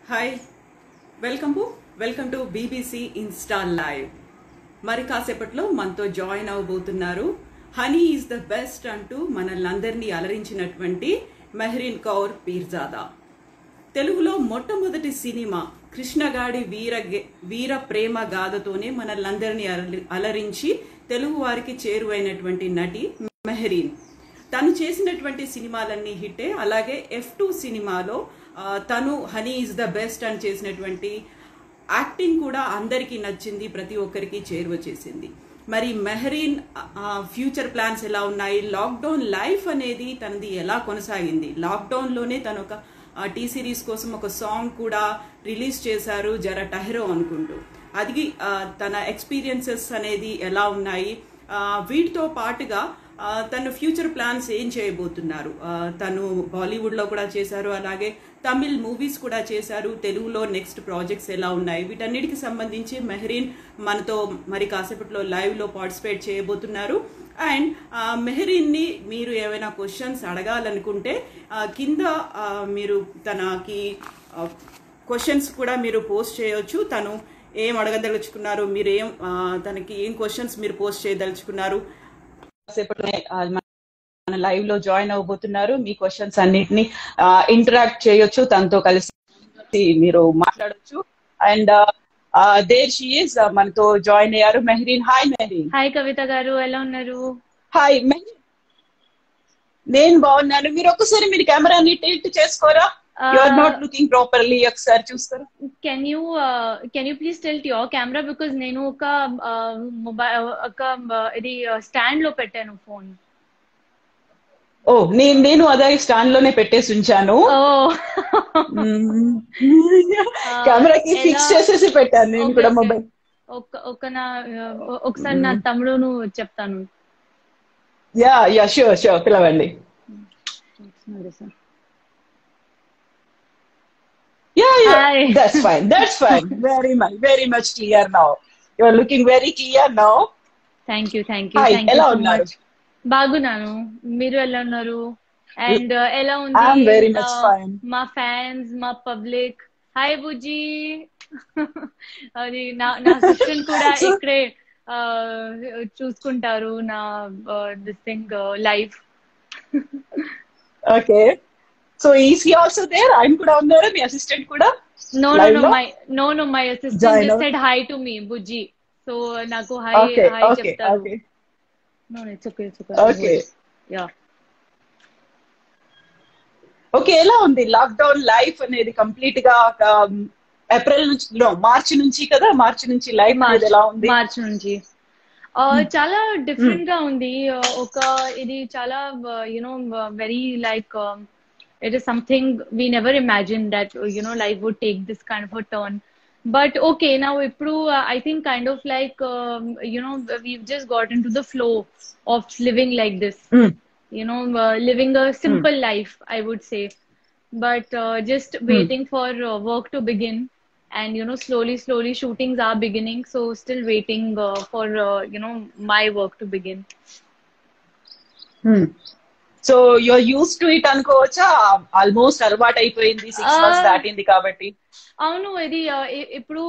Hi welcome to BBC Insta live. మరి కాసేపట్లో మనతో జాయిన్ అవబోతున్నారు హనీ ఈజ్ ద బెస్ట్ అంటూ మనల్ని అలరించినటువంటి మెహరీన్ కౌర్ పీర్జాదా. తెలుగులో మొట్టమొదటి సినిమా కృష్ణగాడి వీర ప్రేమ గాథతోనే మనల్ని అలరించి తెలుగు వారికి చేరువైనటువంటి నటి మెహరీన్. తను చేసినటువంటి సినిమాలన్నీ హిట్టే. అలాగే F2 సినిమాలో తను హనీ ఈజ్ ద బెస్ట్ అని చేసినటువంటి యాక్టింగ్ కూడా అందరికీ నచ్చింది, ప్రతి ఒక్కరికి చేరువ చేసింది. మరి మెహరీన్ ఫ్యూచర్ ప్లాన్స్ ఎలా ఉన్నాయి, లాక్డౌన్ లైఫ్ అనేది తనది ఎలా కొనసాగింది, లాక్డౌన్లోనే తను ఒక టీ సిరీస్ కోసం ఒక సాంగ్ కూడా రిలీజ్ చేశారు, జరా టహరో అనుకుంటూ. అది తన ఎక్స్పీరియన్సెస్ అనేది ఎలా ఉన్నాయి, వీటితో పాటుగా తను ఫ్యూచర్ ప్లాన్స్ ఏం చేయబోతున్నారు. తను బాలీవుడ్ లో కూడా చేశారు, అలాగే తమిళ్ మూవీస్ కూడా చేశారు. తెలుగులో నెక్స్ట్ ప్రాజెక్ట్స్ ఎలా ఉన్నాయి, వీటన్నిటికి సంబంధించి మెహరీన్ మనతో మరి కాసేపట్లో లైవ్ లో పార్టిసిపేట్ చేయబోతున్నారు. అండ్ మెహరీన్ ని మీరు ఏమైనా క్వశ్చన్స్ అడగాలనుకుంటే కింద మీరు తనకి క్వశ్చన్స్ కూడా మీరు పోస్ట్ చేయొచ్చు. తను ఏం అడగదలుచుకున్నారు, మీరు తనకి ఏం క్వశ్చన్స్ మీరు పోస్ట్ చేయదలుచుకున్నారు, మన లైవ్ లో జాయిన్ అవబోతున్నారు. మీ క్వశ్చన్స్ అన్నిటిని ఇంటరాక్ట్ చేయొచ్చు, తనతో కలిసి మీరు మాట్లాడొచ్చు. అండ్ దేర్ షీ ఈస్, మనతో జాయిన్ అయ్యారు మెహరీన్. హాయ్ మెహరీన్. హాయ్ కవిత గారు, ఎలా ఉన్నారు? హాయ్ మెహరీన్, నేను బాగున్నాను. మీరు ఒక్కసారి మీరు కెమెరాని టిల్ట్ చేసుకోరా? You are not looking properly. ఒకసారి చూస్తారా? Can you please tilt your camera, because నేను ఒక మొబైల్ ఇది స్టాండ్ లో పెట్టాను ఫోన్. ఓ, నేను అదే స్టాండ్ లోనే పెట్టేసి ఉంచాను. కెమెరాకి ఫిక్స్ చేసేసి పెట్టాను నేను కూడా మొబైల్. ఒకసారి నా తమ్ముడును చెప్తాను. యా షూర్ పిలవండి. That's fine. Very much clear now. You are looking very clear now. Thank you ఎలా ఉన్నారు? బాగున్నాను, మీరు ఎలా ఉన్నారు? అండ్ ఎలా ఉంది I'm very much fine. మా ఫ్యాన్స్, మా పబ్లిక్? హాయ్ బుజ్జి. అది నా సెక్షన్ కూడా ఇక్కడే చూసుకుంటారు, నా this thing live. Okay, so is he also there? ఆయన కూడా ఉన్నారు, మీ అసిస్టెంట్ కూడా? No, my assistant just said hi to me, Bujji. So నాకు hi చెప్తారు. No, it's okay. Yeah. Okay, ఎలా ఉంది లాక్డౌన్ లైఫ్ అనేది? కంప్లీట్ గా ఏప్రిల్ నుంచి, మార్చి నుంచి కదా, మార్చి నుంచి లైఫ్ అనేది ఎలా ఉంది? మార్చి నుంచి చాలా డిఫరెంట్ గా ఉంది. ఇది చాలా very like it is something we never imagined that life would take this kind of a turn. But okay, now I think kind of like we've just got into the flow of living like this. Living a simple life, I would say, but just waiting for work to begin. And slowly shootings are beginning, so still waiting for my work to begin. So you're used to it అనుకోవచ్చా? Almost అలవాటు అయిపోయింది, 6 months దాటింది కాబట్టి. అవును, ఇది ఇప్పుడు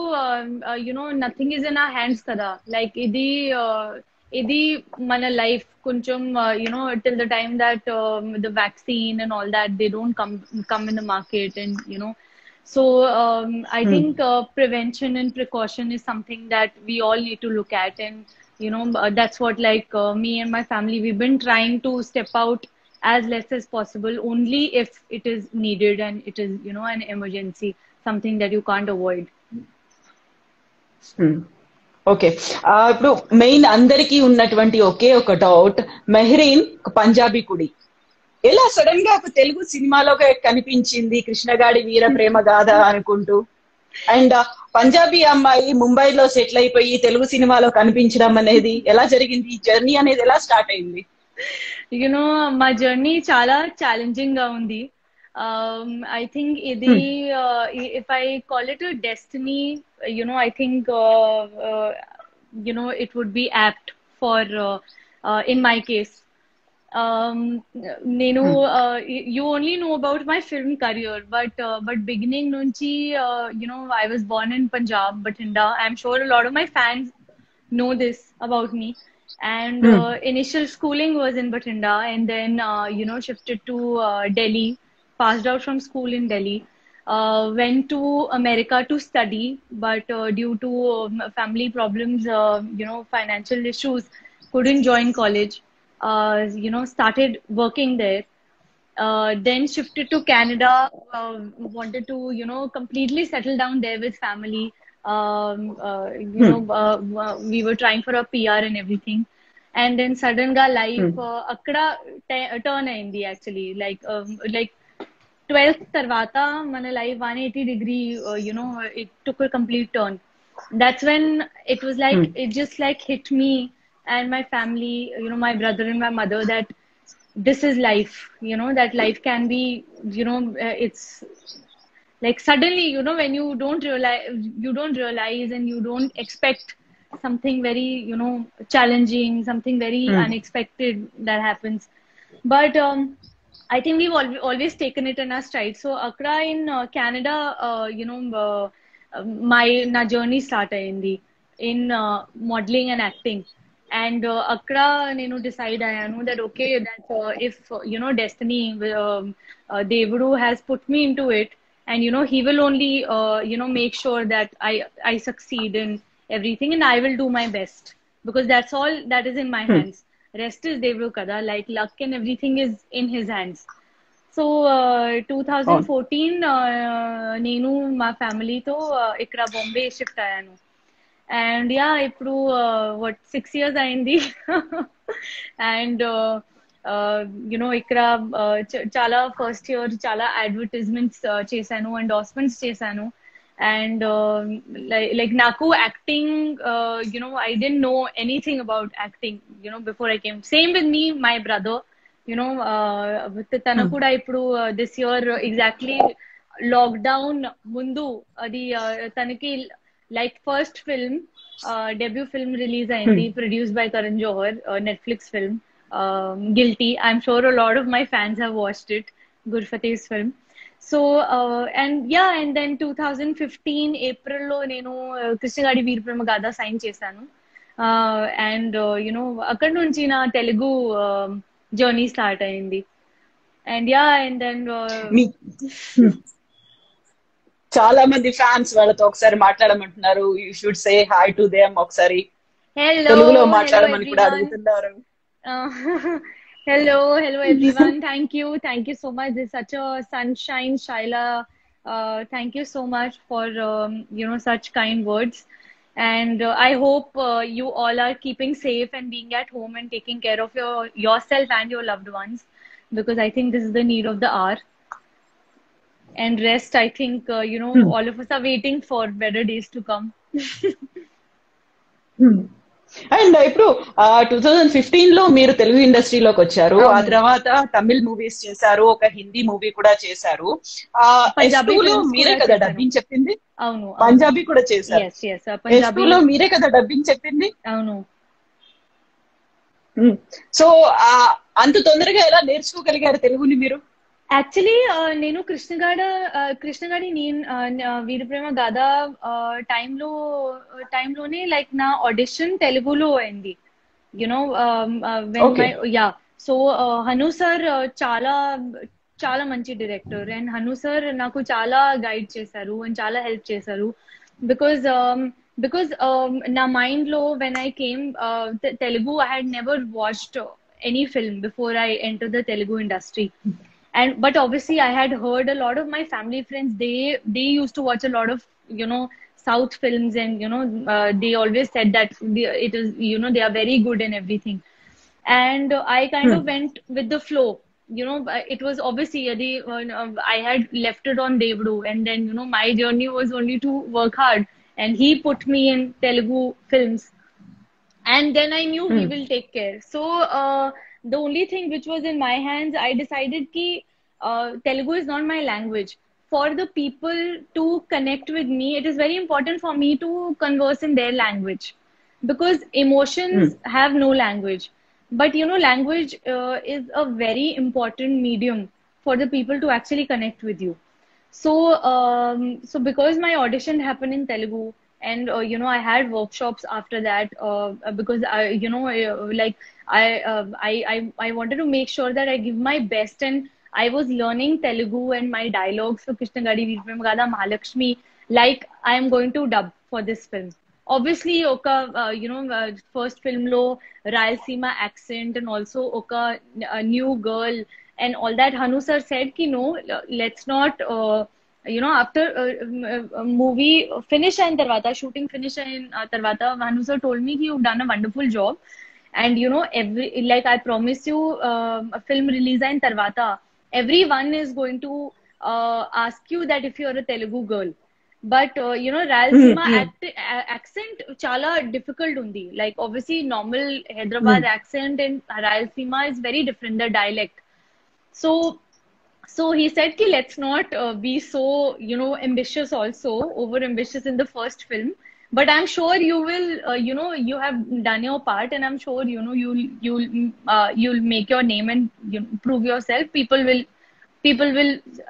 nothing is in our hands కదా. Like ఇది మన లైఫ్ కొంచెం till the time that the vaccine and all that they don't come in the market. And so I think prevention and precaution is something that we all need to look at. And that's what me and my family, we've been trying to step out as less as possible, only if it is needed and it is an emergency, something that you can't avoid. Okay, ఇప్పుడు main అందరికీ ఉన్నటువంటి ఒకే ఒక doubt, Mehreen ఒక పంజాబీ కుడి ఎలా sudden గా ఒక తెలుగు సినిమాలో కనిపించింది, కృష్ణగాడి వీర ప్రేమ గాథ అనుకుంటూ? అండ్ పంజాబీ అమ్మాయి ముంబైలో సెటిల్ అయిపోయి తెలుగు సినిమాలో కనిపించడం అనేది ఎలా జరిగింది? ఈ జర్నీ అనేది ఎలా స్టార్ట్ అయింది? మా జర్నీ చాలా ఛాలెంజింగ్ గా ఉంది. I think ఇది if I call it a destiny, I think it would be apt for in my case. Um, నేను you only know about my film career, but beginning nunchi, I was born in Punjab, Bathinda. I'm sure a lot of my fans know this about me. And initial schooling was in Bathinda, and then shifted to Delhi. Passed out from school in Delhi. Went to America to study, but due to family problems, financial issues, couldn't join college. Started working there. Then shifted to Canada. Wanted to, completely settle down there with family. We were trying for a PR and everything. And then sudden ga life akkada turn అయింది actually. Like 12th తర్వాత మన life 180-degree, it took a complete turn. That's when it was like, it just like hit me and my family, my brother and my mother, that this is life, that life can be, it's like suddenly, when you don't realize and you don't expect something very, challenging, something very unexpected that happens. But I think we've always taken it in our stride. So Accra in Canada, my journey started in modeling and acting. And Accra, decide ayanu that okay, that if destiny, Devudu has put me into it, and he will only make sure that I succeed in everything, and I will do my best, because that's all that is in my hands. Rest is Devudu kada, like luck and everything is in his hands. So 2014 నేను మా ఫ్యామిలీతో ఇక్కడ Bombay shift అయ్యాను. And yeah, ఇప్పుడు what 6 years అయింది. And ఇక్కడ చాలా first year చాలా అడ్వర్టైజ్మెంట్స్ చేశాను, ఎండార్స్మెంట్స్ చేశాను. And like naku acting, I didn't know anything about acting, before I came. Same with me, my brother, తన కూడా ఇప్పుడు this year exactly lockdown ముందు అది తనకి like first film, debut film release అయింది, produced by Karan Johar, Netflix film, Guilty. I'm sure a lot of my fans have watched it, Gurfateh's film. So and then 2015 April లో నేను కృష్ణగాడి వీరప్రేమ గాథ sign చేశాను. And అక్కడ నుంచి నా Telugu journey start అయింది. And then చాలా మంది ఫ్యాన్స్ వాళ్ళతో ఒకసారి మాట్లాడమంటున్నారు. You should say hi to them ఒకసారి. తెలుగులో మాట్లాడమని కూడా అడుగుతున్నారు. Hello everyone. Thank you so much. This is such a sunshine, Shaila. Thank you so much for such kind words. And I hope you all are keeping safe and being at home and taking care of yourself and your loved ones, because I think this is the need of the hour. And rest, I think all of us are waiting for better days to come. And ఇప్పుడు 2015 లో మీరు తెలుగు ఇండస్ట్రీలోకి వచ్చారు. ఆ తర్వాత Tamil movies చేశారు, ఒక Hindi movie కూడా చేశారు. మీరే కదా డబ్బింగ్ చెప్పింది? అవును. పంజాబీ కూడా చేశారు. లో మీరే కదా డబ్బింగ్ చెప్పింది? అవును. సో అంత తొందరగా ఎలా నేర్చుకోగలిగారు తెలుగుని మీరు? యాక్చువల్లీ నేను కృష్ణగాడి వీరప్రేమ గాథ టైంలోనే లైక్ నా ఆడిషన్ తెలుగులో అయింది. సో హను సార్ చాలా మంచి డైరెక్టర్, అండ్ హను సార్ నాకు చాలా గైడ్ చేశారు అండ్ చాలా హెల్ప్ చేశారు. బికాజ్ నా మైండ్ లో when I came Telugu, I had never watched any film before I enter the Telugu industry. But obviously I had heard a lot of my family friends, they used to watch a lot of South films, and they always said that it is they are very good and everything. And I kind of went with the flow. It was obviously I had left it on Devudu, and then my journey was only to work hard, and he put me in Telugu films, and then I knew he will take care. So the only thing which was in my hands, I decided ki Telugu is not my language. For the people to connect with me, it is very important for me to converse in their language, because emotions have no language. but language is a very important medium for the people to actually connect with you. So so because my audition happened in Telugu, and I had workshops after that, because I like I wanted to make sure that I give my best, and I was learning Telugu and my dialogues for Krishnagadi Veerpremagada Mahalakshmi, like I am going to dub for this film. Obviously oka first film lo Rayalaseema accent, and also oka new girl and all that. Hanu sir said ki no, let's not after movie finish ayin tarvata, shooting finish ayin tarvata, Hanu sir told me ki you've done a wonderful job, and every, like I promise you, a film release ayin tarvata, everyone is going to ask you that if you're a Telugu girl. But Rayalaseema accent chala difficult undi. Like obviously normal Hyderabad accent and Rayalaseema is very different, the dialect. So he said ki let's not be so ambitious, also over ambitious in the first film, but I'm sure you will you have done your part, and I'm sure you'll make your name and prove yourself. People will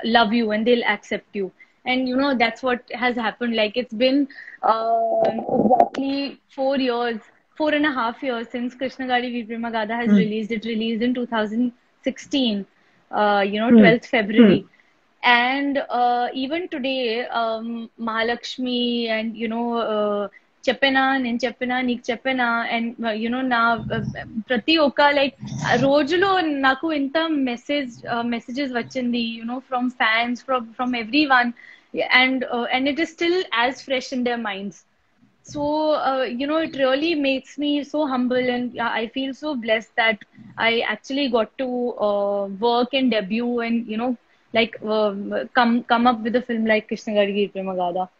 love you and they'll accept you. And that's what has happened. Like it's been exactly 4.5 years since Krishnagadi Veerpremagada has released. It released in 2016, 12th February. And even today, Mahalakshmi and Cheppena, Nen Cheppena, Neek Cheppena, and na prati oka like rojulo naku inta messages vachindi, from fans, from everyone, and it is still as fresh in their minds. So it really makes me so humble, and I feel so blessed that I actually got to work and debut, and like come up with a film like Krishnagadi Veerpremagada.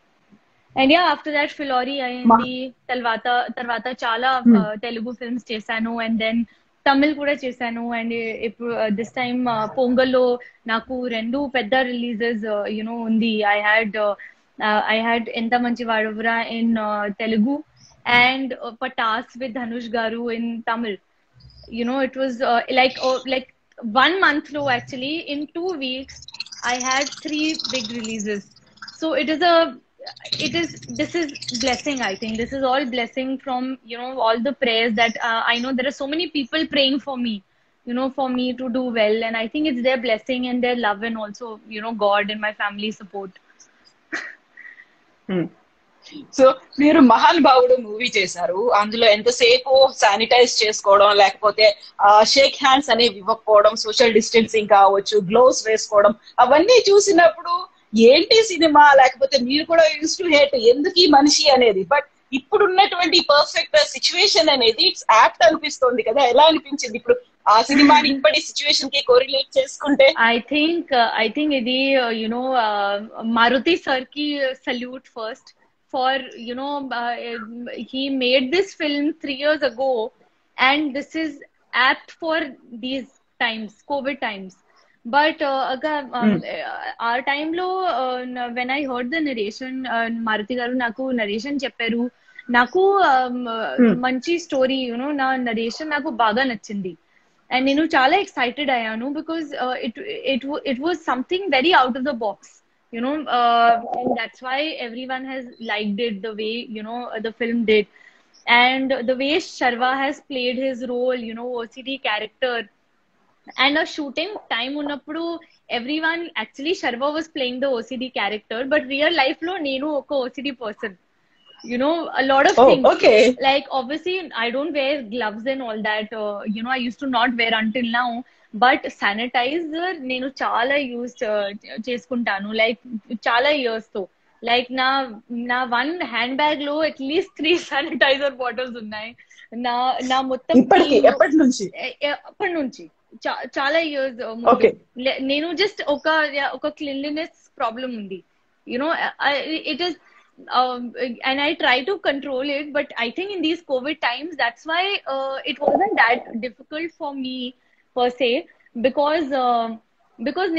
And yeah, after that Filori ayindi, tarvata chala Telugu films chesanu, and then Tamil kuda chesanu, and this time Pongal lo naku rendu pedda releases undi. I had Enta Manchi Vadavura in Telugu, and Patas with Dhanush Garu in Tamil. It was like 1 month low, actually in 2 weeks I had 3 big releases. So this is blessing. I think this is all blessing from all the prayers that I know there are so many people praying for me, for me to do well, and I think it's their blessing and their love, and also God and my family support. So మీరు మహానుభావుడు movie చేశారు. అందులో ఎంతసేపు sanitise చేసుకోవడం, లేకపోతే shake hands అనేవి ఇవ్వకపోవడం, social distancing కావచ్చు, గ్లోవ్స్ వేసుకోవడం, అవన్నీ చూసినప్పుడు ఏంటి సినిమా, లేకపోతే మీరు కూడా యూస్ టు హేట్ ఎందుకు ఈ మనిషి అనేది. బట్ ఇప్పుడున్నటువంటి పర్ఫెక్ట్ సిచ్యువేషన్ అనేది ఇట్స్ యాప్ట్ అనిపిస్తుంది కదా, ఎలా అనిపించింది ఇప్పుడు ఆ సినిమాని ఇప్పటి సిచ్యువేషన్ కి కోరిలేట్ చేసుకుంటే? ఐ థింక్ ఇది మారుతి సర్ కి salute first for he made this film 3 years ago, and this is apt for these times, COVID times. But our time lo when I heard the narration, Maruti garu naku narration chepparu, naku manchi story, na narration naku baga nachindi, and nenu chala excited ayanu, because it was something very out of the box, and that's why everyone has liked it the way the film did, and the way Sharva has played his role, OCD character. And a shooting time unnappudu everyone, actually Sharva was playing the OCD character, but real life lo nenu oka OCD person, a lot of things. Okay. Like obviously I don't wear gloves and all that, I used to not wear until now, but sanitizer nenu chala use cheskuntanu, like chala years tho. Like na one handbag lo at least 3 sanitizer bottles unnai. Na mottam ఎప్పటి నుంచి చాలా years. నేను just ఒక cleanliness problem ఉంది, it is and I try to control it, but I think in these COVID times that's why it wasn't that difficult for me per se, because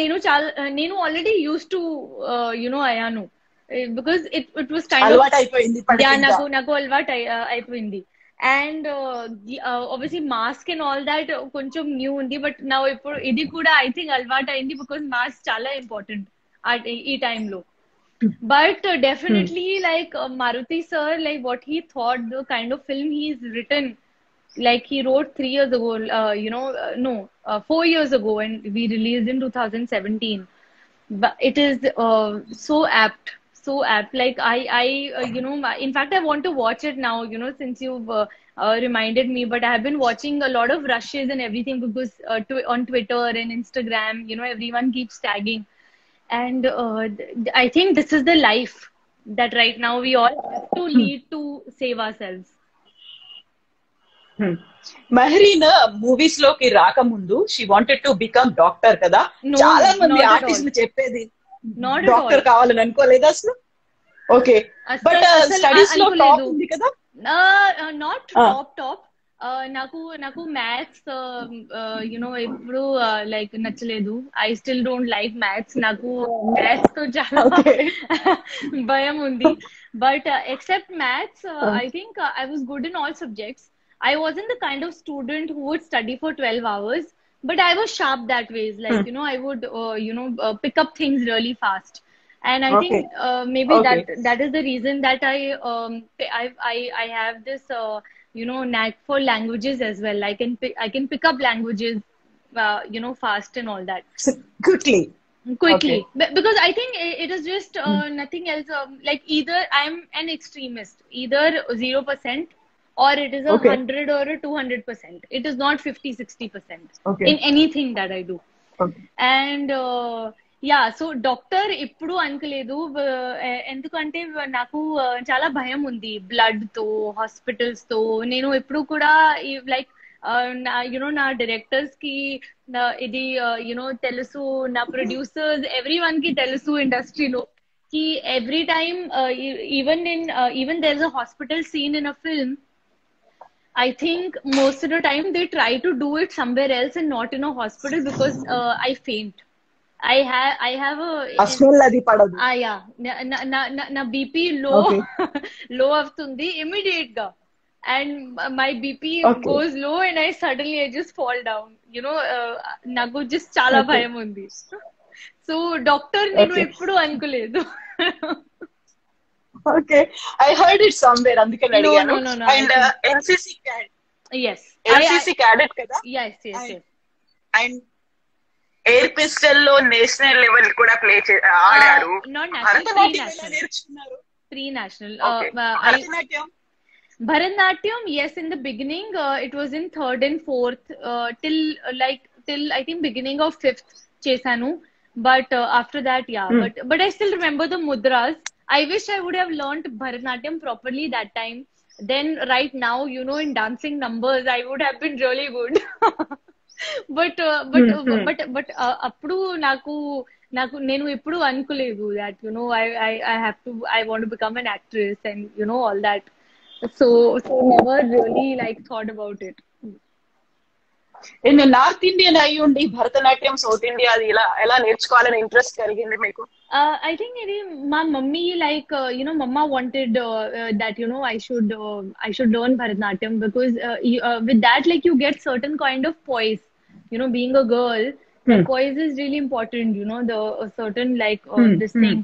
నేను already used to because it was kind of అయిపోయింది, నాకు అలవాటు అయిపోయింది. And obviously mask and all that కొంచెం new ఉంది, but now ఇప్పుడు ఇది కూడా I think అలవాటు అయింది because mask చాలా important ఈ time లో. But definitely like Maruti sir, like what he thought, the kind of film he's written, like he wrote 3 years ago, no, 4 years ago, and we released in 2017. But it is so apt, so apt. Like in fact, I want to watch it now, since you've reminded me. But I have been watching a lot of rushes and everything because on Twitter and Instagram, everyone keeps tagging. And I think this is the life that right now we all have to lead to save ourselves. Mehreen movies లోకి రాకముందు she wanted to become doctor కదా. చాలా మంది ఆర్టిస్టులు చెప్పేది doctor కావాలని అనుకోలేదు అసలు. ఓకే, బట్ స్టడీస్ లో టాప్ ఉంది కదా. Not top. నాకు మ్యాథ్స్ ఎప్పుడు లైక్ నచ్చలేదు. I still don't like maths. నాకు మ్యాథ్స్ తో చాలా భయం ఉంది. But except maths, I think I was good in all subjects. I wasn't the kind of student who would study for 12 hours, but I was sharp that ways. Like, I would, pick up things really fast. And I think maybe that is the reason that I have this, knack for languages as well. I can pick up languages, fast and all that. Quickly. Okay. Because I think it is just nothing else. Like either I'm an extremist, either 0%, or it is 100 or a 200%. It is not 50-60% in anything that I do. And so doctor ippudu anukaledu, endukante naku chala bhayam undi blood to, hospitals to. Nenu ippudu kuda like na directors ki idi telusu, na producers, everyone ki telusu industry lo ki every time even there's a hospital scene in a film, I think most of the time they try to do it somewhere else and not in a hospital because I faint. I have a asmalladi padadu. Yeah, na BP low low avtundi immediate ga, and my BP goes low and I just fall down. Nagu just chala bhayam undi. So doctor nenu eppudu ankoledu. Okay, I heard it somewhere. అందుకని అడిగాను. And NCC cadet. Yes. NCC cadet కదా. Yes. And air pistol లో national level కూడా play ఆడారు. భరతనాట్యం నేర్చుకున్నారు. Pre-national. Bharatanatyam. Yes, in the beginning it was in 3rd and 4th till I think beginning of 5th chesanu. But after that, but I still remember the mudras. I wish I would have learned Bharatanatyam properly that time. Then right now, in dancing numbers, I would have been really good. but appudu naku nenu eppudu ankoledu that I want to become an actress and all that. So never really like thought about it. North Indian అయి ఉండి Bharatanatyam south India అది ఎలా నేర్చుకోవాలని interest కలిగింది మీకు? I think my mummy mama wanted that I should learn Bharatanatyam because with that like you get certain kind of poise. Being a girl, poise is really important. The certain like this thing,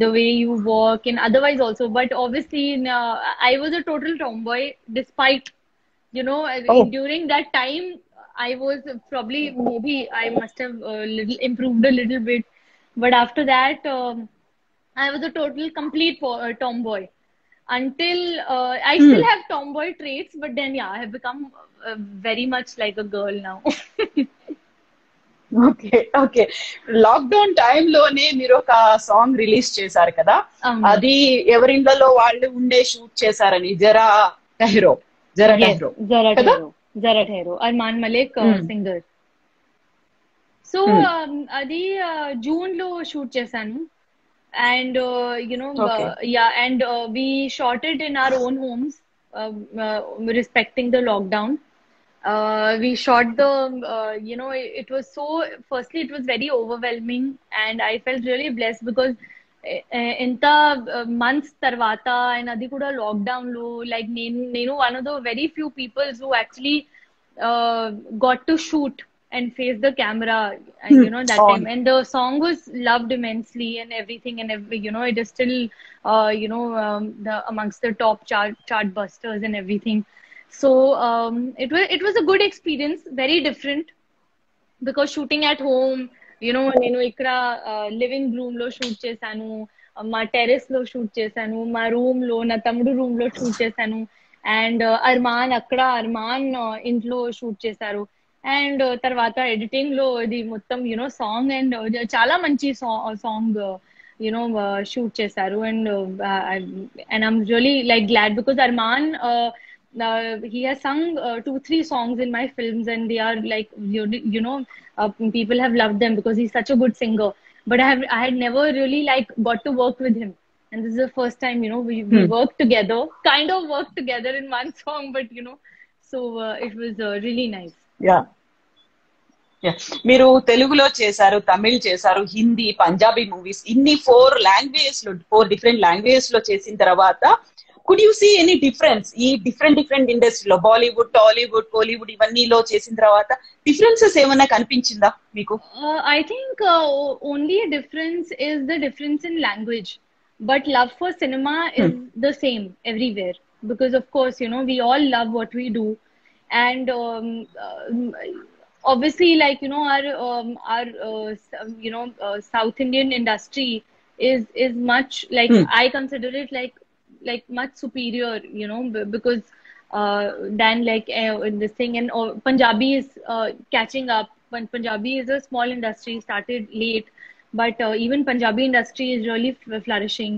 the way you walk and otherwise also. But obviously I was a total tomboy despite during that time. I was probably, maybe I must have improved a little bit. But after that, I was a total complete tomboy. Until I still have tomboy traits, but then I have become very much like a girl now. Okay. Lockdown time లోనే మీరు ఒక song release చేశారు కదా, అది ఎవరిండ్లలో వాళ్ళు ఉండే shoot చేశారని, జరా టెహరో. Zarat Hero, Arman Malik singer. So adi June lo shoot chesanu, and and we shot it in our own homes, respecting the lockdown. We shot the it was so, firstly it was very overwhelming and I felt really blessed because ఎంత months తర్వాత and అది కూడా lockdown లో like నేను one of the very few peoples who actually got to shoot and face the camera and that time, and the song was loved immensely and everything, and it is still the amongst the top chart busters and everything. So it was a good experience, very different, because shooting at home, నేను ఇక్కడ living room లో shoot చేశాను, మా terrace లో shoot చేశాను, మా room లో నా తమ్ముడు రూమ్ లో షూట్ చేశాను, అండ్ అర్మాన్ ఇంట్లో షూట్ చేశారు, అండ్ తర్వాత ఎడిటింగ్ లో ఇది మొత్తం సాంగ్ అండ్ చాలా మంచి సాంగ్ షూట్ చేశారు. And I'm really like glad because Armaan he has sung 2-3 songs in my films, and they are like people have loved them because he's such a good singer. But I had never really like got to work with him, and this is the first time we worked together, kind of worked together in one song, but so it was really nice. Yeah. మీరు తెలుగులో చేశారు, తమిళ్ చేశారు, Hindi, Punjabi movies, ఇన్ని 4 different languages లో చేసిన తర్వాత could you see any difference ఈ different ఇండస్ట్రీలో, బాలీవుడ్, టాలీవుడ్, కోలీవుడ్ ఇవన్నీలో చేసిన తర్వాత డిఫరెన్సెస్ ఏమైనా కనిపించిందా మీకు? I think only a difference is the difference in language, but love for cinema is the same everywhere, because of course we all love what we do, and obviously like our South Indian industry is much like I consider it like much superior, because than like in this thing, and Punjabi is catching up. Punjabi is a small industry, started late, but even Punjabi industry is really flourishing,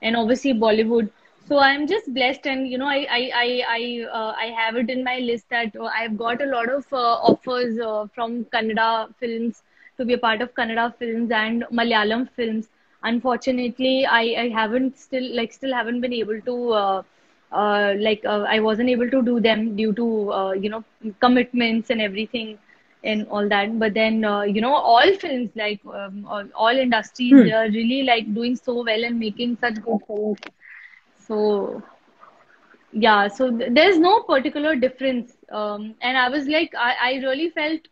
and obviously Bollywood. So I'm just blessed, and I have it in my list that I've got a lot of offers from Kannada films to be a part of Kannada films and Malayalam films. Unfortunately, I haven't still haven't been able to I wasn't able to do them due to commitments and everything and all that. But then all films, like all industries, they are really like doing so well and making such good films. So yeah, so there's no particular difference, and I was like I really felt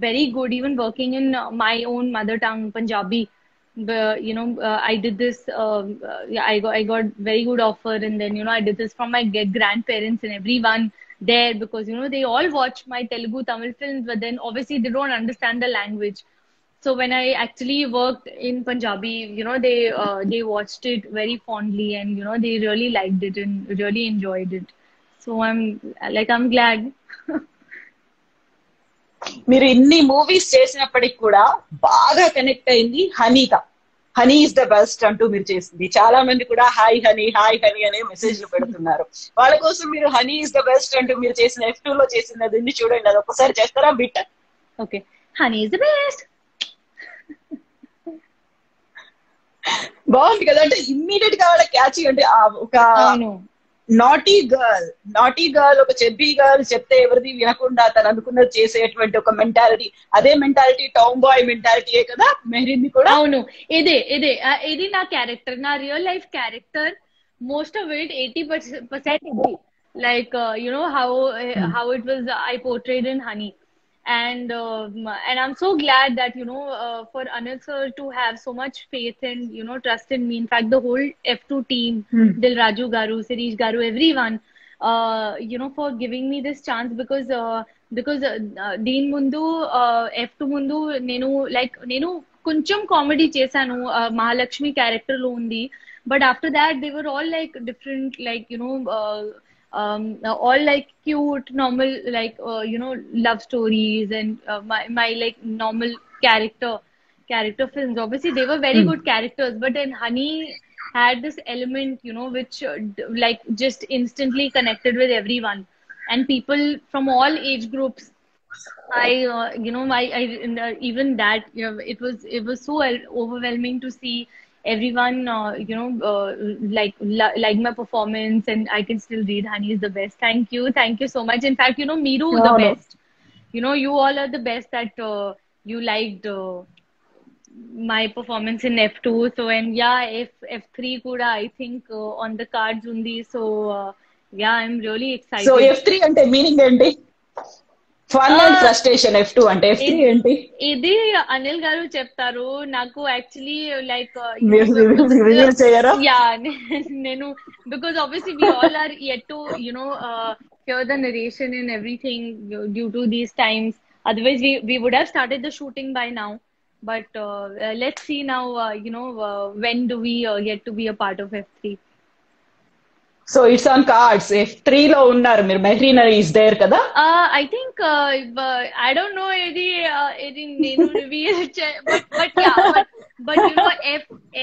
very good even working in my own mother tongue, Punjabi. I did this I got very good offer, and then I did this from my grandparents and everyone there, because they all watch my Telugu, Tamil films, but then obviously they don't understand the language. So when I actually worked in Punjabi, they watched it very fondly, and they really liked it and really enjoyed it. So I'm glad. మీరు ఇన్ని movies చేసినప్పటికి కూడా బాగా connect అయింది honey is the best అంటూ మీరు చేసింది. చాలా మంది కూడా హాయ్ హనీ అనే మెసేజ్లు పెడుతున్నారు. వాళ్ళ కోసం మీరు హనీ ఇస్ ద బెస్ట్ అంటూ మీరు చేసిన F2 లో చేసినది చూడండి, అది ఒకసారి చేస్తారా bit? Okay, honey is the best. బాగుంది కదా, అంటే ఇమ్మీడియట్ గా వాళ్ళ క్యాచ్, అంటే ఒక నాటీ గర్ల్ ఒక చెబ్బీ గర్ల్ చెప్తే ఎవరిది వినకుండా తను అనుకున్నది చేసేటువంటి ఒక మెంటాలిటీ, అదే మెంటాలిటీ టౌన్ బాయ్ మెంటాలిటీయే కదా మెహరీన్ కూడా. అవును, ఇది నా క్యారెక్టర్, నా real life character. Most of it 80% ఇది, like how it was I portrayed in Honey. And I'm so glad that for Anil sir to have so much faith and trust in me. In fact, the whole F2 team, Dil Raju garu, Sirish garu, everyone, for giving me this chance, because Deen mundu F2 mundu nenu koncham comedy chesanu, Mahalakshmi character lo undi, but after that they were all like different, like all like cute, normal, like love stories, and my like normal character films. Obviously they were very good characters, but then Honey had this element which like just instantly connected with everyone and people from all age groups. I even that it was so overwhelming to see everyone like my performance, and I can still read Honey is the best. Thank you so much. In fact, Meeru the best. You all are the best that you liked my performance in F2. So and yeah, F3 kuda I think on the cards undi. So yeah, I'm really excited. So F3 అంటే meaning ఏంటి? Fun and frustration. F2 అంటే F3 ఏంటి? ఇది అనిల్ గారు చెప్తారు నాకు. Actually like చేయరా? Yeah నేను because obviously we all are yet to hear the narration and everything due to these times. Otherwise we would have started the shooting by now. But let's see now, when do we get to be a part of F3? So it's on cards. F3 లో ఉన్నారు మీరు. మెహరీనా is there కదా? I think I don't know ఇది నేను reveal but yeah, but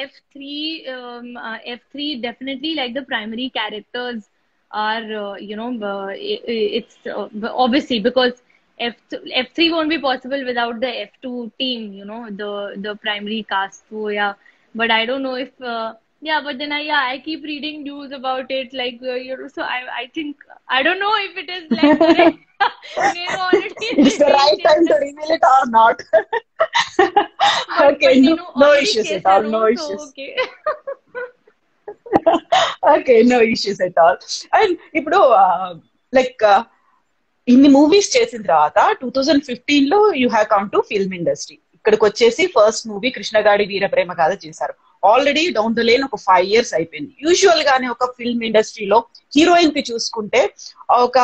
F3 F3 definitely, like the primary characters are it's obviously because F3 won't be possible without the F2 team, the primary cast. So yeah, but I don't know if yeah, but then I keep reading news about it, like so I think I don't know if it is like it's the right time to reveal it or not. Okay, no issues at all. No issues. Okay. Okay, no issues at all. And ఇప్పుడు like ఇన్ని movies చేసిన తర్వాత 2015 లో you have come to film industry. ఇక్కడికి వచ్చేసి first movie కృష్ణగాడి వీర ప్రేమ గాథ చేశారు. Already down the lane ఒక 5 years అయిపోయింది. యూజువల్ గానే ఒక ఫిల్మ్ ఇండస్ట్రీలో హీరోయిన్ కి చూసుకుంటే ఒక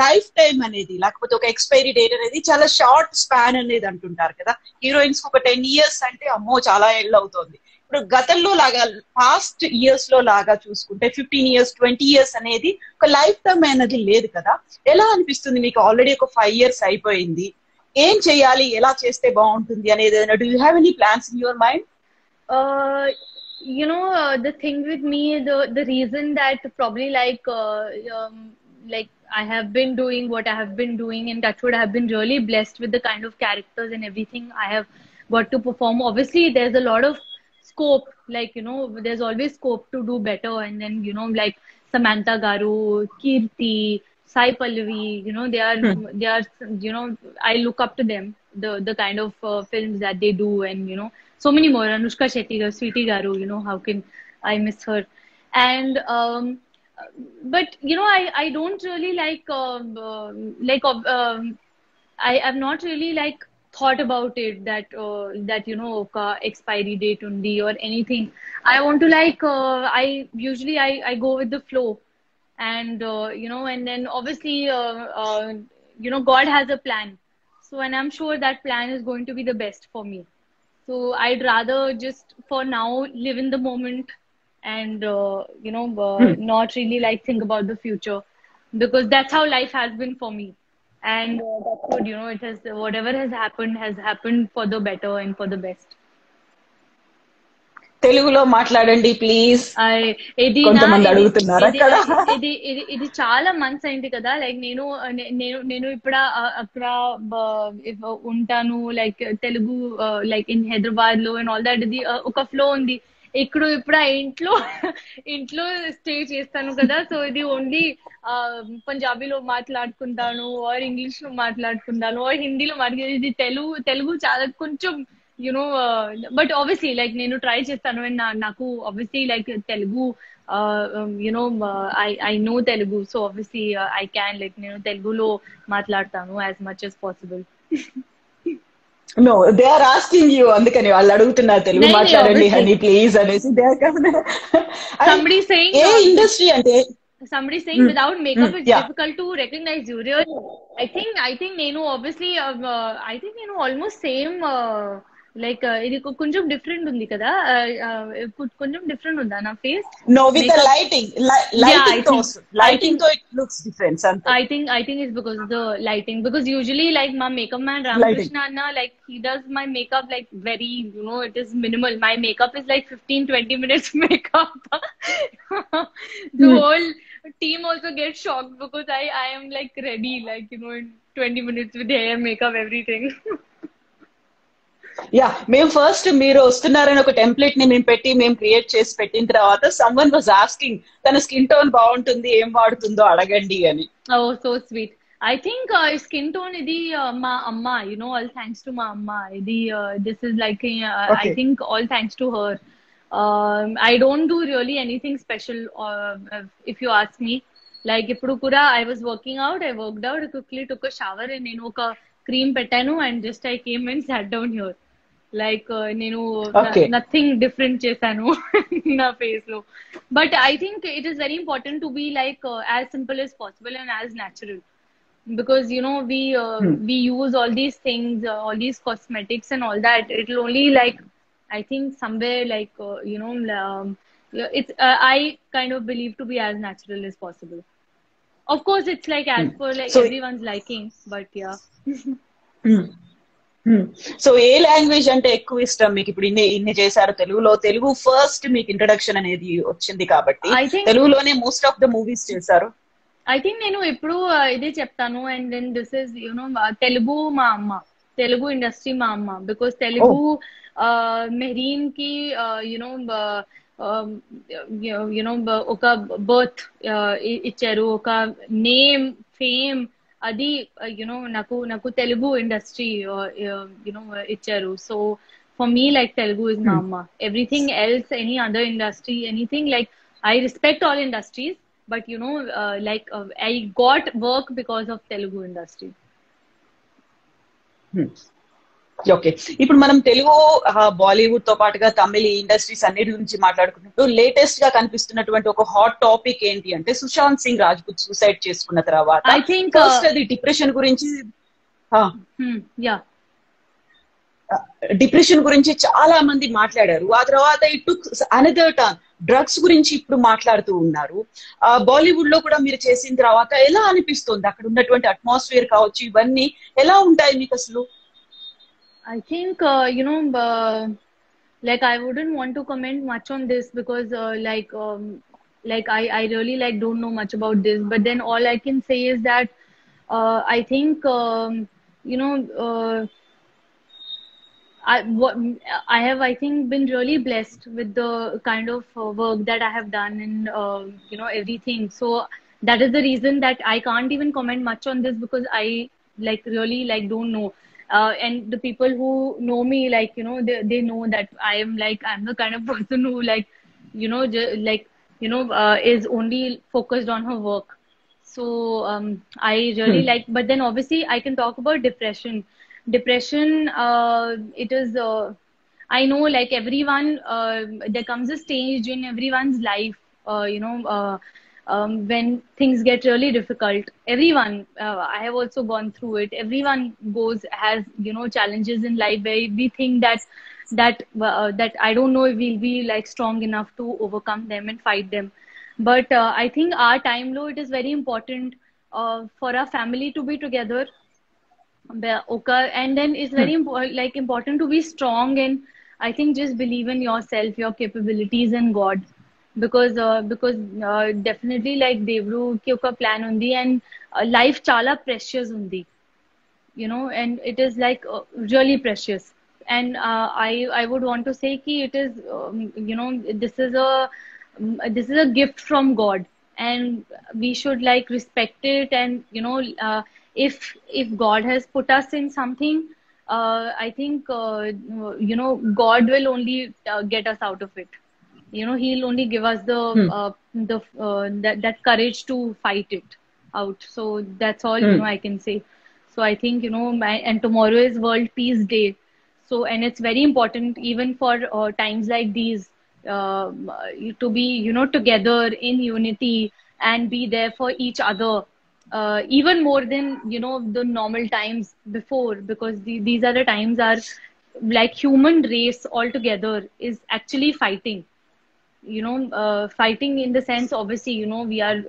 లైఫ్ టైం అనేది, లేకపోతే ఒక ఎక్స్పైరీ డేట్ అనేది చాలా షార్ట్ స్పాన్ అనేది అంటుంటారు కదా. హీరోయిన్స్ కి ఒక 10 years అంటే అమ్మో చాలా ఏళ్ళు అవుతుంది. ఇప్పుడు గతంలో లాగా పాస్ట్ ఇయర్స్ లో లాగా చూసుకుంటే 15 years 20 years అనేది ఒక లైఫ్ టైం అనేది లేదు కదా. ఎలా అనిపిస్తుంది మీకు? ఆల్రెడీ ఒక 5 years అయిపోయింది. ఏం చేయాలి, ఎలా చేస్తే బాగుంటుంది అనేది ఏదైనా do you have any plans in your mind? The thing with me, the reason that probably like I have been doing what I have been doing, and that's what I have been really blessed with the kind of characters and everything I have got to perform. Obviously there's a lot of scope, like there's always scope to do better, and then like Samantha Garu, Kirti, Sai Pallavi, they are I look up to them, the kind of films that they do, and so many more. Anushka Shetty, Sweetie Garu, how can I miss her? And but I don't really like I have not really like thought about it that expiry date undi or anything. I want to like I usually I go with the flow, and and then obviously God has a plan. So, and I'm sure that plan is going to be the best for me. So I'd rather just for now live in the moment and not really like think about the future, because that's how life has been for me. And that's good, it has, whatever has happened for the better and for the best. తెలుగులో మాట్లాడండి please. కొంతమంది అడుగుతున్నారు అక్కడ. ఇది చాలా months అయింది కదా, like నేను ఇప్పుడు అక్కడ ఉంటాను, like Telugu like in Hyderabad లో అండ్ ఆల్ దట్. ఇది ఒక ఫ్లో ఉంది. ఇప్పుడు ఆ ఇంట్లో స్టే చేస్తాను కదా, సో ఇది ఓన్లీ పంజాబీలో మాట్లాడుకుంటాను, ఆర్ ఇంగ్లీష్ లో మాట్లాడుకుంటాను, ఆర్ హిందీలో మాట్లాడుకుంటాను. ఇది తెలుగు చాలా కొంచెం but obviously like nenu try chestanu, and naku obviously like Telugu I know Telugu, so obviously I can like nenu Telugu lo matladtanu as much as possible. No, they are asking you, andukani vallu adugutunnaru Telugu matladandi honey please anesi. They are coming. Somebody saying industry ante somebody saying without makeup it's difficult to recognize you. Really, I think nenu obviously I think almost same like ఇది కొంచెం different ఉంది కదా, కొంచెం different ఉందా నా face? No, with the lighting so it looks different something. I think it's because of the lighting, because usually like my makeup man Ramakrishna Anna, like he does my makeup like very it is minimal. My makeup is like 15-20 minutes makeup. The whole team also gets shocked because I am like ready like in 20 minutes with hair, makeup, everything. Yeah, మేము first మీరు వస్తున్నారని ఒక template ని మేము create చేసి పెట్టిన తర్వాత someone was asking తన స్కిన్ టోన్ బాగుంటుంది ఏం వాడుతుందో అడగండి అని. Oh, so sweet. I think skin tone idi ma amma, you know, all thanks to ma amma. Idi this is like I Okay. think all thanks to her. I don't do really anything special if you ask me. Like ఇప్పుడు కూడా I was working out, I worked out, I quickly took a shower and నేను ఒక cream పెట్టాను and just I came and sat down here. Like నేను Okay. nothing different చేశాను నా face లో. But I think it is very important to be like as simple as possible and as natural. Because you know we use all these things, all these cosmetics and all that. It'll only like I think somewhere like yeah, it's I kind of believe to be as natural as possible. Of course it's like as per like So, everyone's liking, but yeah. So A language అంటే ఎక్కువ ఇష్టం మీకు? ఇప్పుడు ఇన్ని చేశారు తెలుగులో, Telugu first మీకు introduction అనేది వచ్చింది కాబట్టి I think తెలుగులోనే మోస్ట్ ఆఫ్ ద మూవీస్ చేశారు. I think నేను ఎప్పుడు ఇదే చెప్తాను and then this is Telugu మా అమ్మ, తెలుగు ఇండస్ట్రీ మా అమ్మ, because తెలుగు మెహరీన్ కి ఒక బర్త్ ఇచ్చారు, ఒక నేమ్ ఫేమ్ అది నాకు తెలుగు ఇండస్ట్రీ ఇచ్చారు. So for me like Telugu is my amma. Everything else, any other industry, anything like I respect all industries, but I got work because of Telugu industry. Okay, ఇప్పుడు మనం తెలుగు బాలీవుడ్ తో పాటుగా తమిళ industries అన్నిటి గురించి మాట్లాడుకున్నప్పుడు లేటెస్ట్ గా కనిపిస్తున్నటువంటి ఒక హాట్ టాపిక్ ఏంటి అంటే సుశాంత్ సింగ్ రాజ్పుత్ సూసైడ్ చేసుకున్న తర్వాత I think ఫస్ట్ అది డిప్రెషన్ గురించి yeah. డిప్రెషన్ గురించి చాలా మంది మాట్లాడారు. ఆ తర్వాత it took another turn, drugs గురించి ఇప్పుడు మాట్లాడుతూ ఉన్నారు. బాలీవుడ్ లో కూడా మీరు చేసిన తర్వాత ఎలా అనిపిస్తుంది? అక్కడ ఉన్నటువంటి అట్మాస్ఫియర్ కావచ్చు, ఇవన్నీ ఎలా ఉంటాయి మీకు అసలు? I think like I wouldn't want to comment much on this because I really like don't know much about this, but then all I can say is that I think I have I think been really blessed with the kind of work that I have done and everything. So that is the reason that I can't even comment much on this because I like really like don't know. And the people who know me, like they know that I'm the kind of person who is only focused on her work. So I really like, but then obviously I can talk about depression. It is I know like everyone there comes a stage in everyone's life when things get really difficult. Everyone I have also gone through it. Everyone has challenges in life where we think that I don't know if we'll be like strong enough to overcome them and fight them. But I think our time low, it is very important for our family to be together. And then it's very important to be strong, and I think just believe in yourself, your capabilities, and God, because definitely like Devru ki oka plan undi, and life chala precious undi, and it is like really precious. And I would want to say ki it is this is a gift from God, and we should like respect it. And if God has put us in something, I think God will only get us out of it. He'll only give us that courage to fight it out. So that's all I can say. So I think and tomorrow is World Peace Day. So and it's very important even for times like these to be together in unity and be there for each other. Even more than the normal times before, because these are the times are like human race altogether is actually fighting. Fighting in the sense, obviously we are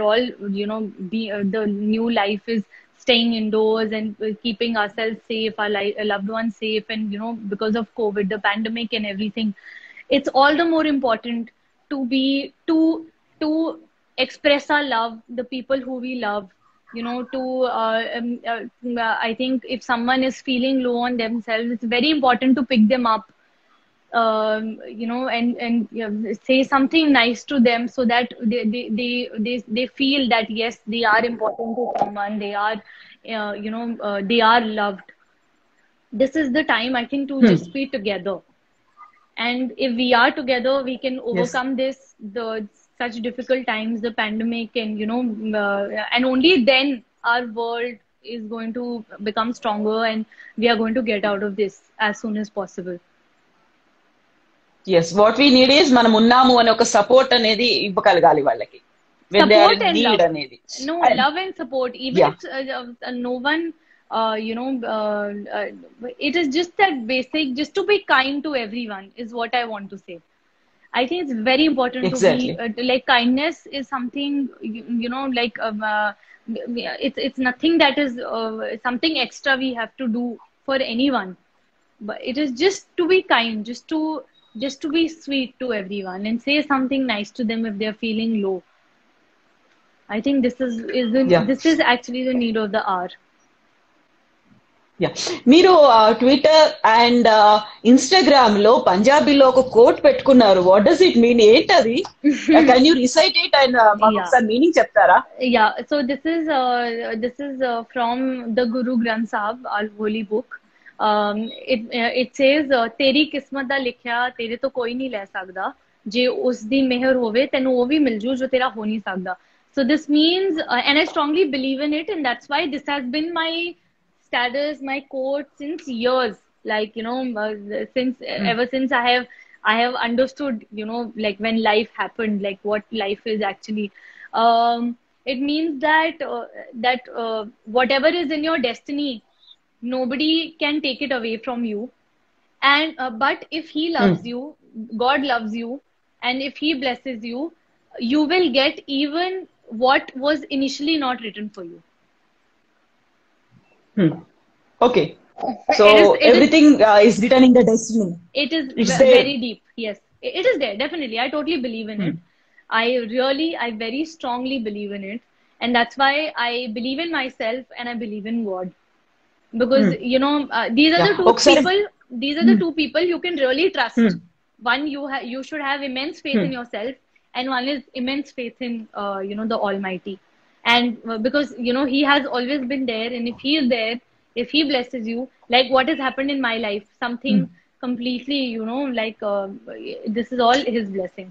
all the new life is staying indoors and keeping ourselves safe, our loved ones safe, and because of COVID, the pandemic and everything, it's all the more important to be to express our love, the people who we love, I think if someone is feeling low on themselves, it's very important to pick them up, say something nice to them, so that they feel that yes, they are important to someone, they are they are loved. This is the time, I think, to just be together. And if we are together, we can overcome such difficult times, the pandemic, and and only then our world is going to become stronger, and we are going to get out of this as soon as possible. Yes, what we need is మనం ఉన్నాము అనే ఒక support అనేది ఇవ్వగలగాలి వాళ్ళకి. When they are in need అనేది. No, love and support. Even if no one, it is just that basic, just to be kind to everyone is what I want to say. I think it's very important to be like, kindness is something, like it's nothing that is something extra we have to do for anyone, but it is just to be kind, just to be sweet to everyone and say something nice to them if they are feeling low. I think this is actually the need of the hour. మీరు Twitter and Instagram లో పంజాబీలో ఒక quote పెట్టుకున్నారు. What does it mean? ఏంటది? Can you recite it and మాకు ఒకసారి meaning చెప్తారా? So this is from the Guru Granth Sahib, our holy book. It says, तेरी किस्मत दा लिखया तेरे तो कोई नहीं ले सकदा, जे उस दी मेहर होवे तेनू वो भी मिल जू जो तेरा हो नहीं सकदा. So this means, and I strongly believe in it, and that's why this has been my status, my quote since years. Like, ever since I have understood, like when life happened, like what life is actually. It means that whatever is in your destiny, nobody can take it away from you. And but if he loves you, God loves you, and if he blesses you, you will get even what was initially not written for you. Okay. So everything is written in the destiny. It is very deep. Yes, it is there. Definitely. I totally believe in it. I very strongly believe in it. And that's why I believe in myself and I believe in God. Because, these are the two people you can really trust. One, you should have immense faith in yourself, and one is immense faith in, the Almighty. And because, he has always been there, and if he is there, if he blesses you, like what has happened in my life, something completely, like this is all his blessing.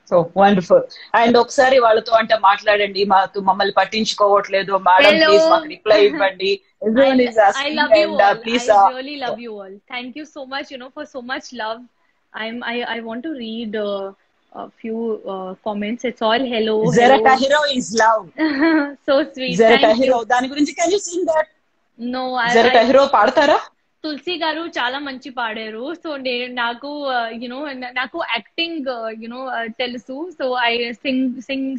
So wonderful. And ఒకసారి వాళ్ళతో అంటే మాట్లాడండి, మమ్మల్ని పట్టించుకోవట్లేదు madam, please మాకు reply ఇవ్వండి. Everyone is asking, I love you all. Please, I really love you all. Thank you so much, for so much love. I want to read a few comments. It's all hello. Zarata Hero is love. So sweet. Zarata Hero. Dani gurinchi can you sing that? No, Zarata Hero పాడతారా? తులసి గారు చాలా మంచి పాడారు. So నాకు నాకు acting తెలుసు. So I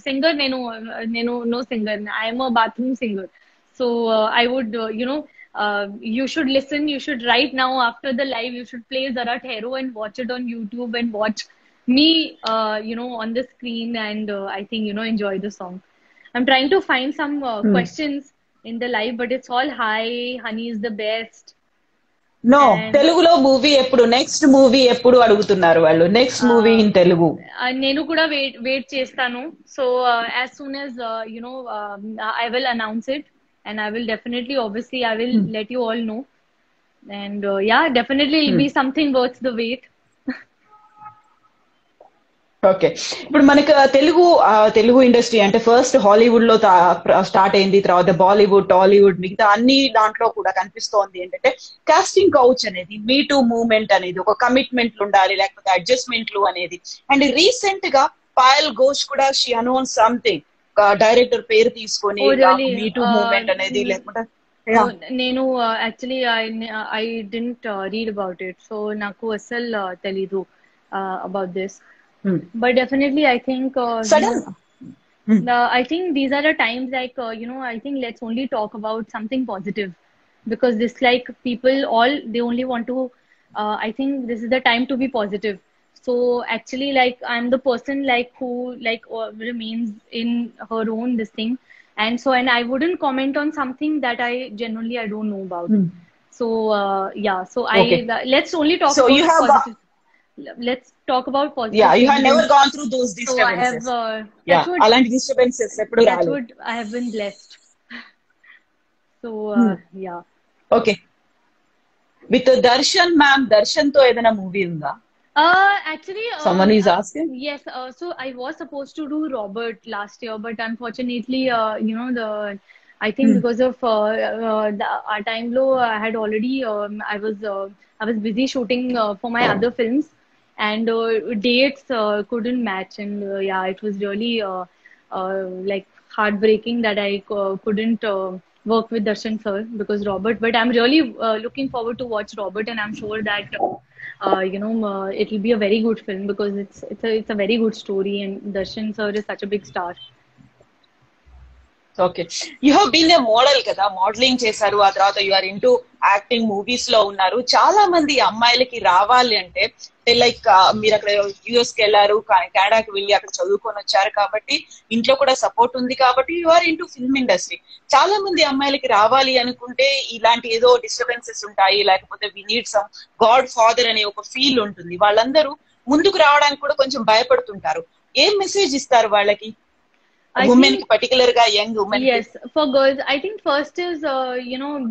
singer నేను no singer, I'm a bathroom singer. So I would you should listen, you should right now after the live, you should play Zarata Hero and watch it on YouTube and watch me on the screen, and I think enjoy the song. I'm trying to find some questions in the live, but it's all hi, honey is the best. No, తెలుగులో movie ఎప్పుడు, next movie ఎప్పుడు అడుగుతున్నారు వాళ్ళు. Next movie in Telugu నేను కూడా wait చేస్తాను. So as soon as I will announce it, and I will definitely, obviously I will let you all know, and definitely it'll be something worth the wait. Okay, ఇప్పుడు మనకు Telugu industry అంటే first Hollywood లో start అయింది, తర్వాత బాలీవుడ్, టాలీవుడ్, మిగతా అన్ని దాంట్లో కూడా కనిపిస్తోంది ఏంటంటే కాస్టింగ్ కౌచ్ అనేది, మీ టూ మూవ్మెంట్ అనేది, ఒక కమిట్మెంట్లు ఉండాలి, లేకపోతే అడ్జస్ట్మెంట్లు అనేది. అండ్ రీసెంట్ గా పాయల్ ఘోష్ కూడా షీ అనౌన్స్ సంథింగ్, డైరెక్టర్ పేరు తీసుకొని మీ టూ మూవ్మెంట్ అనేది, లేకపోతే నేను actually I didn't read about it, so నాకు అసలు తెలీదు about this. But definitely, I think I think these are the times, like I think let's only talk about something positive, because this, like, people they only want to. I think this is the time to be positive. So actually, like, I'm the person like who remains in her own this thing, and I wouldn't comment on something that I don't know about. So yeah, so Okay. let's only talk So about you have positive. Let's talk about positive yeah, you have things. never gone through those So I have disturbances. touch Yeah, wood, అలాంటి disturbances ఎప్పుడు touch రాలేదు. wood, I have been blessed. So yeah. Okay, with Darshan ma'am, Darshan తో ఏదైనా movie ఉందా? Actually, Someone is asking. yes. So I was supposed to do Robert last year, but unfortunately, I think because of our time low, I had already I was busy shooting for my other films, and dates couldn't match, and yeah, it was really like heartbreaking that I couldn't work with Darshan sir because Robert. But I'm really looking forward to watch Robert, and I'm sure that. It'll be a very good film because it's a very good story, and Darshan sir is such a big star. Okay, you have been a model కదా, modelling చేశారు, ఆ తర్వాత you are into acting, movies లో ఉన్నారు. చాలా మంది అమ్మాయిలకి రావాలి అంటే లైక్ మీరు అక్కడ యుఎస్ కి వెళ్ళారు, కెనడాకి వెళ్ళి అక్కడ చదువుకొని వచ్చారు కాబట్టి ఇంట్లో కూడా సపోర్ట్ ఉంది కాబట్టి you are into film industry. చాలా మంది అమ్మాయిలకి రావాలి అనుకుంటే ఇలాంటి ఏదో డిస్టర్బెన్సెస్ ఉంటాయి, లేకపోతే we need some godfather అనే ఒక ఫీల్ ఉంటుంది. వాళ్ళందరూ ముందుకు రావడానికి కూడా కొంచెం భయపడుతుంటారు. ఏం మెసేజ్ ఇస్తారు వాళ్ళకి, women particularly young women? Yes, for girls, I think first is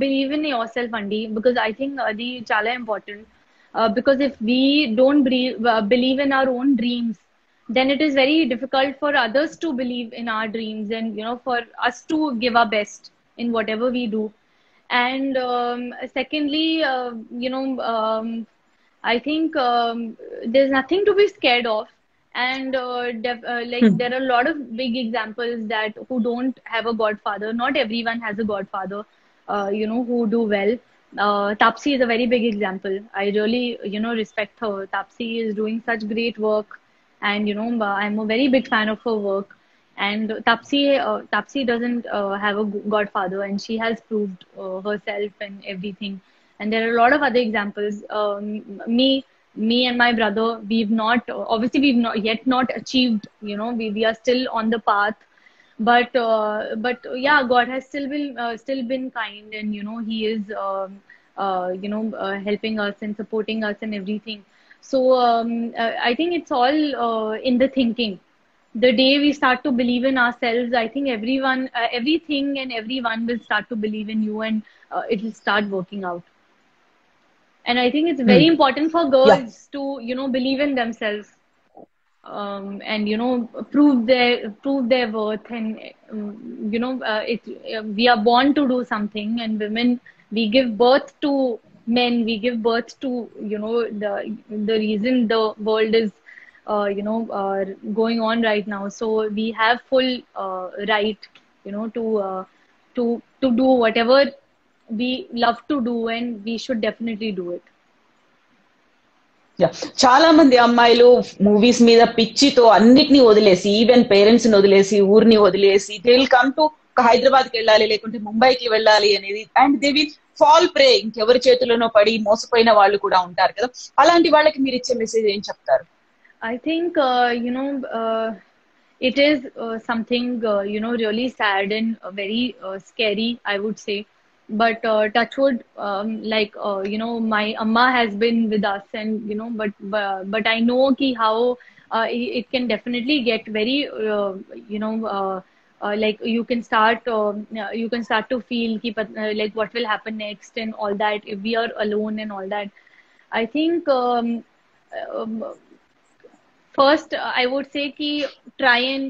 believe in yourself, Andy, because I think the chala important. Because if we don't believe in our own dreams, then it is very difficult for others to believe in our dreams, and for us to give our best in whatever we do. And secondly, I think there's nothing to be scared of. And there are a lot of big examples that who don't have a godfather. Not everyone has a godfather, who do well. Tapsi is a very big example. I really respect her. Tapsi is doing such great work, and I'm a very big fan of her work. And Tapsi doesn't have a godfather, and she has proved herself and everything. And there are a lot of other examples. Me and my brother, we've not yet not achieved, we are still on the path, but yeah, God has still been kind, and he is helping us and supporting us and everything. So I think it's all in the thinking. The day we start to believe in ourselves, I think everything and everyone will start to believe in you, and it will start working out. And I think it's very important for girls to believe in themselves, and prove their worth. And we are born to do something, and women, we give birth to men, we give birth to the reason the world is going on right now. So we have full right to do whatever we love to do, and we should definitely do it. చాలా మంది అమ్మాయిలు movies మీద పిచ్చితో అన్నిటిని వదిలేసి, even parents ని వదిలేసి, ఊరిని వదిలేసి, they will come to Hyderabad కి వెళ్ళాలి, లేకుంటే ముంబైకి వెళ్ళాలి అనేది, and they will fall prey, ఇంకెవరి చేతుల్లోనో పడి మోసపోయిన వాళ్ళు కూడా ఉంటారు కదా. అలాంటి వాళ్ళకి మీరు ఇచ్చే మెసేజ్ ఏం చెప్తారు? I think it is something really sad and very scary, I would say. But touch wood, my amma has been with us, and but I know how it can definitely get very like you can start to feel like what will happen next and all that if we are alone and all that. I think um, first I would say try and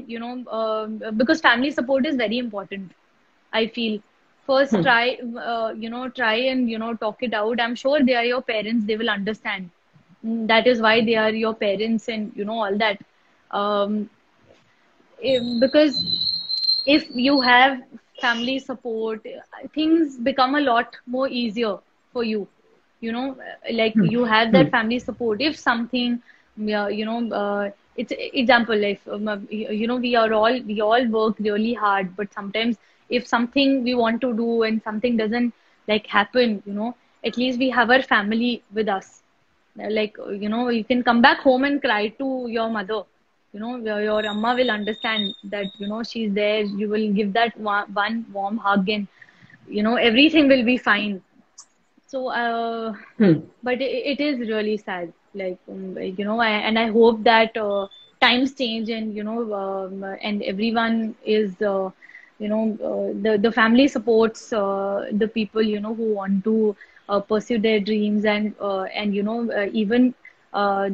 because family support is very important, I feel. First try and talk it out. I'm sure they are your parents, they will understand. That is why they are your parents, and all that. Because if you have family support, things become a lot more easier for you. Like you have that family support. If something, it's example, like we all work really hard, but sometimes if something we want to do and something doesn't like happen, at least we have our family with us. Like you can come back home and cry to your mother. Your amma will understand that she's there. You will give that one warm hug, and everything will be fine. So, Hmm. but it is really sad. Like, you know, and I hope that times change, and you know, and everyone is, you know, the family supports the people, you know, who want to pursue their dreams, and you know, even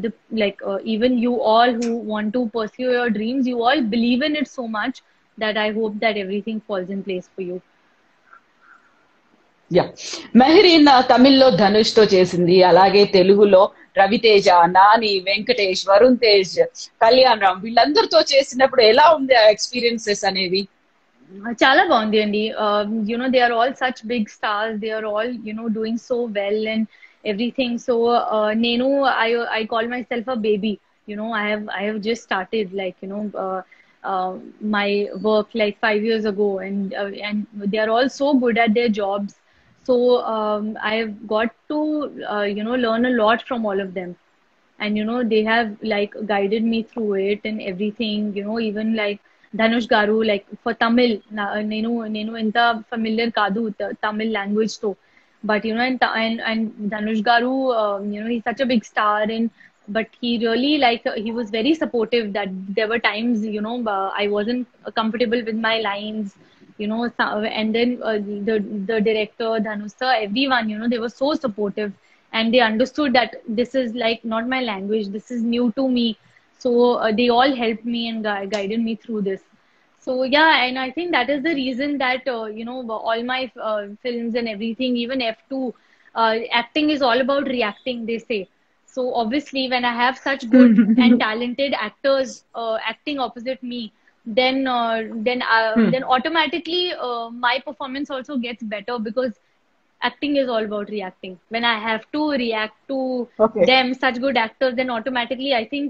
the like even you all who want to pursue your dreams, you all believe in it so much that I hope that everything falls in place for you. Yeah Mehreen తమిళ్లో ధనుష్ తో చేసింది, అలాగే తెలుగులో రవితేజ, నాని, వెంకటేష్, వరుణ్ తేజ్, కళ్యాణ్ రామ్ వీళ్ళందరితో చేసినప్పుడు ఎలా ఉంది ఆ ఎక్స్పీరియన్సెస్ అనేవి? చాలా బాగుంది అండి. You know, they are all such big stars. They are all, you know, doing so well and everything. So నేను I call myself a baby. You know, I have just started, like, you know, my work like 5 years ago, and they are all so good at their jobs. So I've got to you know, learn a lot from all of them. And you know, they have like guided me through it and everything, you know, even like Dhanush Garu, like for Tamil, nenu enta familiar kadu Tamil language to, but you know, and Dhanush Garu, you know, he's such a big star, and but he really, like, he was very supportive. That there were times, you know, I wasn't comfortable with my lines, you know, and then the director, Dhanush sir, everyone, you know, they were so supportive, and they understood that this is like not my language, this is new to me. So they all helped me and guided me through this. So yeah, and I think that is the reason that you know, all my films and everything, even F2, acting is all about reacting, they say. So obviously when I have such good and talented actors acting opposite me, then automatically my performance also gets better, because acting is all about reacting. When I have to react to Okay. them, such good actors, then automatically I think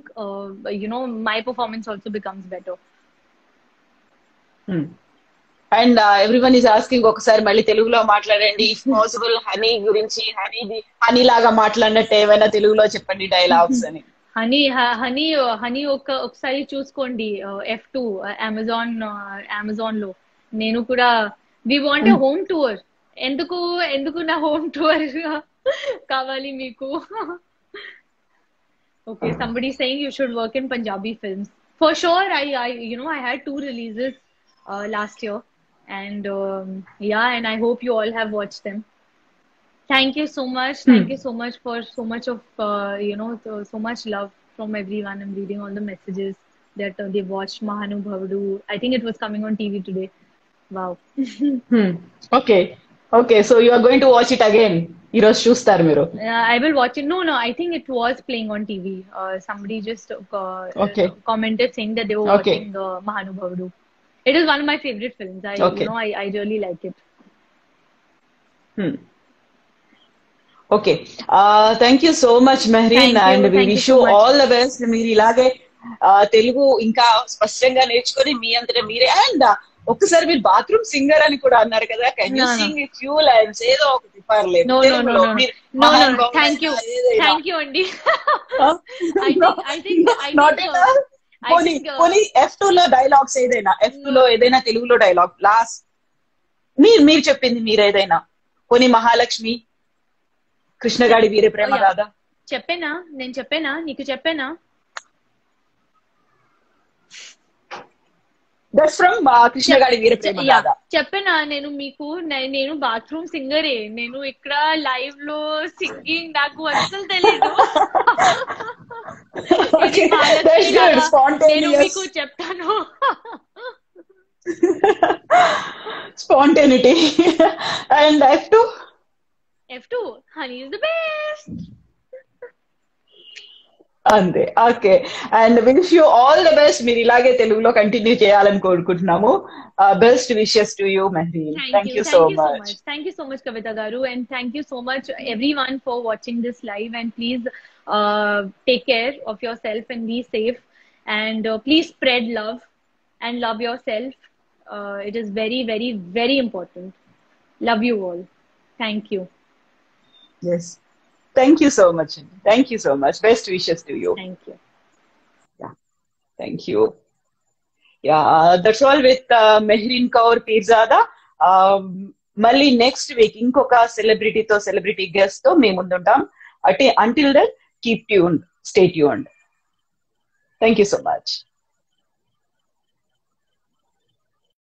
you know, my performance also becomes better. And everyone is asking ఒకసారి మళ్ళీ తెలుగులో మాట్లాడండి if possible. Honey గురించి, honey లాగా మాట్లాడినట్టు ఏమైనా తెలుగులో చెప్పండి డైలాగ్స్ అని. హనీ ఒకసారి చూసుకోండి, F2 అమెజాన్ లో. నేను కూడా we want a home tour. ఎందుకు నా హోమ్ టూర్ కావాలి మీకు? Okay, somebody saying you should work in Punjabi films. For sure, I you know, I had 2 releases last year, and yeah, and I hope you all have watched them. Thank you so much. Thank you so much for so much of you know, so much love from everyone. I'm reading all the messages that they watched Mahanubhavadu. I think it was coming on TV today. Wow. Okay, so you are going to watch it again. ఈ రోజు చూస్తారు మీరు? I will watch it. No, I think it was playing on TV. Somebody just commented saying that they were watching Mahanubhavadu. It is one of my favorite films. You know, I really like it. Okay, thank you so much Mehreen, and we wish you all the best. మీరు ఇలాగే తెలుగు ఇంకా స్పష్టంగా నేర్చుకొని మీ అంతటా మీరే, and ఒక్కసారి మీరు bathroom singer అని కూడా అన్నారు కదా, can you sing a few lines? ఏదో ఒకటి పర్లేదు. No. Thank you అండి. I think పోనీ F2 లో డైలాగ్స్ ఏదైనా, F2 లో ఏదైనా తెలుగులో డైలాగ్ లాస్ట్ మీరు చెప్పింది, మీరు ఏదైనా. పోనీ మహాలక్ష్మి, కృష్ణగాడి వీర ప్రేమ గాథ చెప్పేనా? నేను చెప్పేనా? నీకు చెప్పేనా? దట్స్ ఫ్రమ్ కృష్ణగాడి వీర ప్రేమ గాథ. చెప్పేనా? నేను బాత్రూమ్ సింగరే. నేను ఇక్కడ లైవ్ లో సింగింగ్ నాకు అసలు తెలీదు. నేను మీకు చెప్తాను. Spontaneity. And F2 honey is the best. అంతే. Okay, and wish you all the best. మీరు ఇలాగే తెలుగులో కంటిన్యూ చేయాలని కోరుకుంటున్నాము. Best wishes to you Mehreen. Thank you so much. Thank you so much Kavita garu, and thank you so much everyone for watching this live, and please take care of yourself and be safe, and please spread love and love yourself. It is very, very, very important. Love you all. Thank you. Yes. Thank you so much. Thank you so much. Best wishes to you. Thank you. Yeah. Thank you. Yeah, that's all with Mehreen Kaur Pirzada. మళ్ళీ next week ఇంకొక celebrity guest తో మేము ముందుంటాం. Until that keep tuned, stay tuned. Thank you so much.